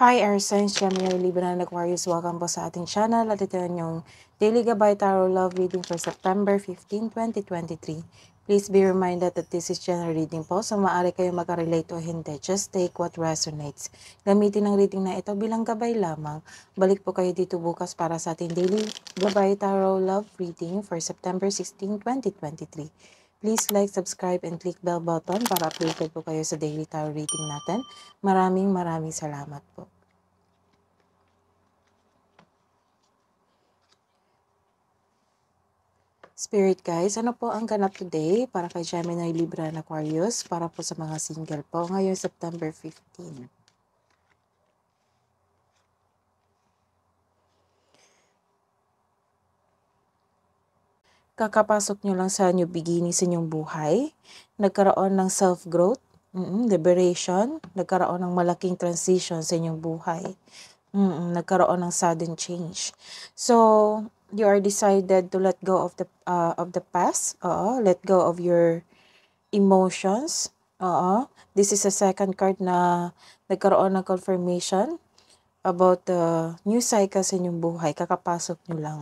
Hi, Air Signs, Gemini, Libra, and Aquarius. Welcome po sa ating channel at ito yung Daily Gabay Tarot Love Reading for September 15, 2023. Please be reminded that this is general reading po, so maaari kayo makarelate o hindi. Just take what resonates. Gamitin ang reading na ito bilang gabay lamang. Balik po kayo dito bukas para sa ating Daily Gabay Tarot Love Reading for September 16, 2023. Please like, subscribe, and click bell button para updated po kayo sa daily tarot reading natin. Maraming salamat po. Spirit guys, ano po ang ganap today para kay Gemini, Libra, and Aquarius para po sa mga single po ngayong September 15? Kakapasok nyo lang sa new beginning sa inyong buhay, nagkaroon ng self-growth, liberation, nagkaroon ng malaking transition sa inyong buhay, nagkaroon ng sudden change. So, you are decided to let go of the past, let go of your emotions. This is a second card na nagkaroon ng confirmation about the new cycle sa inyong buhay. Kakapasok nyo lang.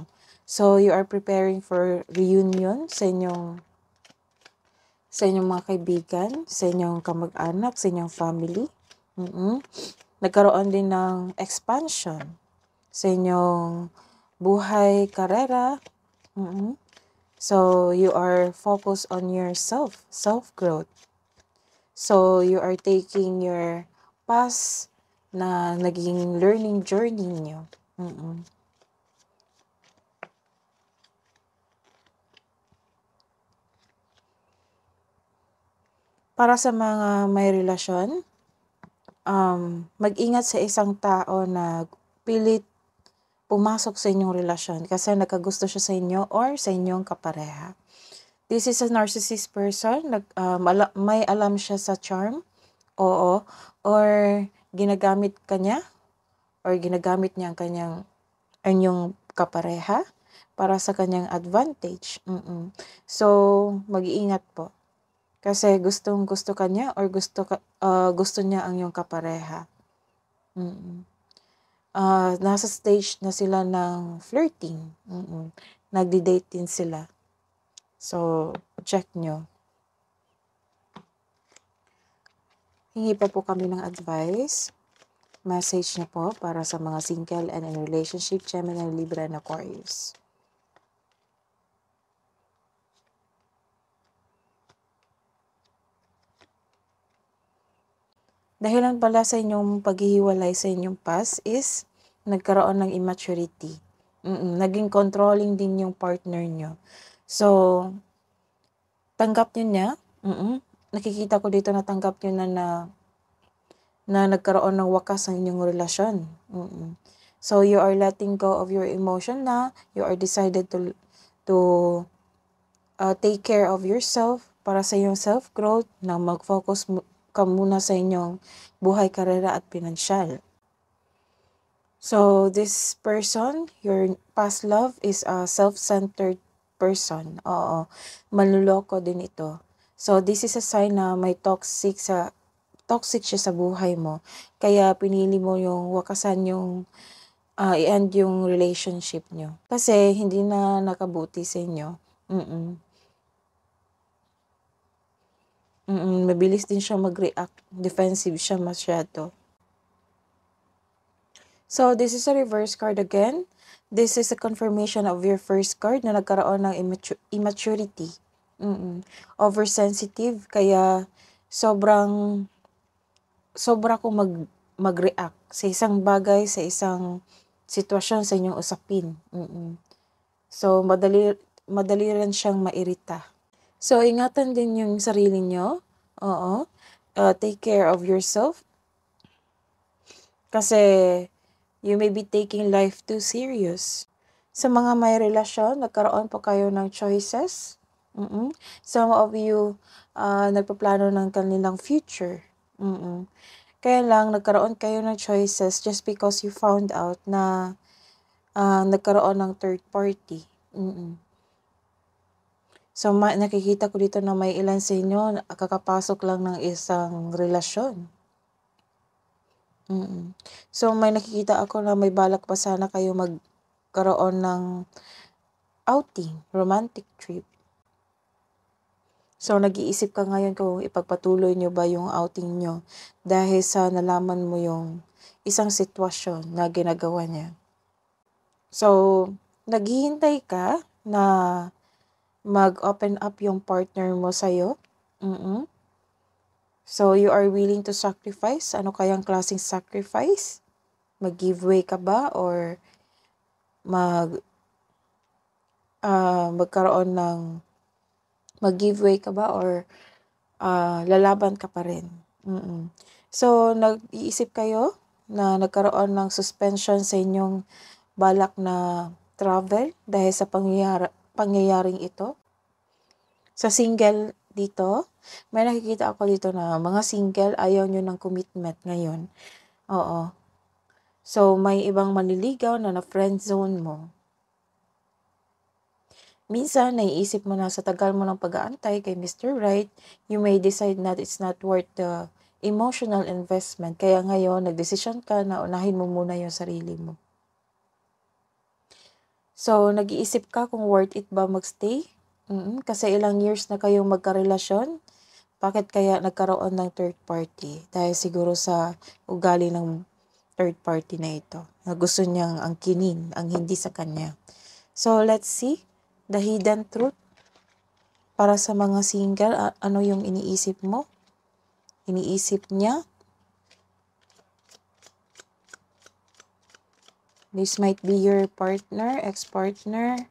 So, you are preparing for reunion sa inyong mga kaibigan, sa inyong kamag-anak, sa inyong family. Nagkaroon din ng expansion sa inyong buhay, karera. So, you are focused on yourself, self-growth. So, you are taking your past na naging learning journey nyo. Para sa mga may relasyon, mag-ingat sa isang tao na pilit pumasok sa inyong relasyon kasi nagkagusto siya sa inyo or sa inyong kapareha. This is a narcissist person, may alam siya sa charm, oo, or ginagamit ka niya, or ginagamit niya ang inyong kapareha para sa kanyang advantage. So, mag-iingat po. Kasi gusto ka niya or gusto niya ang iyong kapareha. Nasa stage na sila ng flirting. Nagdi-date din sila. So, check nyo. Hingi pa po kami ng advice. Message niyo po para sa mga single and in relationship, Gemini, Libra, and Aquarius. Dahilan pala sa inyong paghihiwalay sa inyong past is nagkaroon ng immaturity. Naging controlling din yung partner nyo. So, tanggap nyo niya. Nakikita ko dito na tanggap nyo na nagkaroon ng wakas ang inyong relasyon. So, you are letting go of your emotion na. You are decided to take care of yourself para sa iyong self-growth na mag-focus ka muna sa inyong buhay, karera at pinansyal. So, this person, your past love is a self-centered person. Oo, manluloko din ito. So, this is a sign na may toxic siya sa buhay mo. Kaya pinili mo yung wakasan yung i-end yung relationship nyo. Kasi hindi na nakabuti sa inyo. Mabilis din siya mag-react. Defensive siya masyado. So, this is a reverse card again. This is a confirmation of your first card na nagkaroon ng immaturity. Oversensitive. Kaya, sobra kong mag-react sa isang bagay, sa isang sitwasyon, sa inyong usapin. So, madali rin siyang mairita. So, ingatan din yung sarili nyo. Oo. Take care of yourself. Kasi, you may be taking life too serious. Sa mga may relasyon, nagkaroon po kayo ng choices. Some of you, nagpaplano ng kanilang future. Kaya lang, nagkaroon kayo ng choices just because you found out na nagkaroon ng third party. So, nakikita ko dito na may ilan sa inyo kakapasok lang ng isang relasyon. So, may nakikita ako na may balak pa sana kayo magkaroon ng outing, romantic trip. So, nag-iisip ka ngayon kung ipagpatuloy nyo ba yung outing nyo dahil sa nalaman mo yung isang sitwasyon na ginagawa niya. So, naghihintay ka na mag-open up yung partner mo sa'yo. So, you are willing to sacrifice? Ano kayang klaseng sacrifice? Mag-give way ka ba or magkaroon ng mag-give way ka ba or lalaban ka pa rin? So, nag-iisip kayo na nagkaroon ng suspension sa inyong balak na travel dahil sa pangyayaring ito. Sa single dito, may nakikita ako dito na mga single, ayaw nyo ng commitment ngayon. Oo. So, may ibang manliligaw na na-friend zone mo. Minsan, naiisip mo na sa tagal mo ng pag-aantay kay Mr. Right, you may decide that it's not worth the emotional investment. Kaya ngayon, nagdesisyon ka na unahin mo muna yung sarili mo. So, nag-iisip ka kung worth it ba magstay? Kasi ilang years na kayong magkarelasyon. Bakit kaya nagkaroon ng third party? Dahil siguro sa ugali ng third party na ito. Na gusto niyang angkinin, ang hindi sa kanya. So, let's see. The hidden truth. Para sa mga single, ano yung iniisip mo? Iniisip niya? This might be your partner, ex-partner,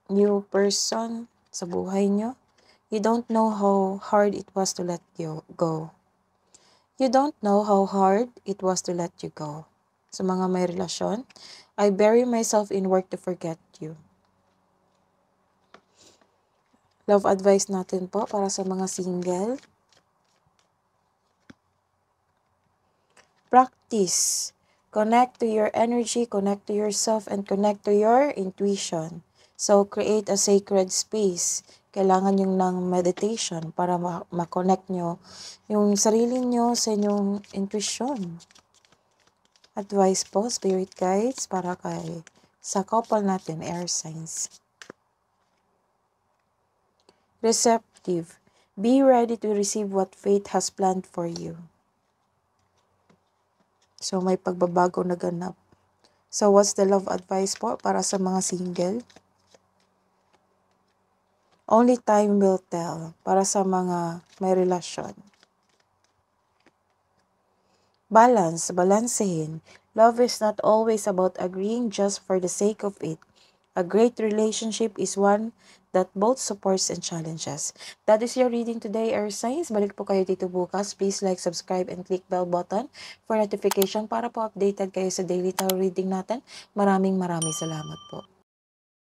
new person sa buhay nyo. You don't know how hard it was to let you go. You don't know how hard it was to let you go. Sa mga may relasyon, I bury myself in work to forget you. Love advice natin po para sa mga single. Practice. Connect to your energy, connect to yourself, and connect to your intuition. So, create a sacred space. Kailangan yung ng meditation para ma-connect nyo yung sarili nyo sa inyong intuition. Advice po, spirit guides, para sa couple natin, air signs. Receptive. Be ready to receive what fate has planned for you. So, may pagbabago na ganap. So, what's the love advice po para sa mga single? Only time will tell para sa mga may relasyon. Balance, balansehin. Love is not always about agreeing just for the sake of it. A great relationship is one that both supports and challenges. That is your reading today, Air Signs. Balik po kayo dito bukas. Please like, subscribe, and click bell button for notification para po updated kayo sa daily tarot reading natin. Maraming salamat po.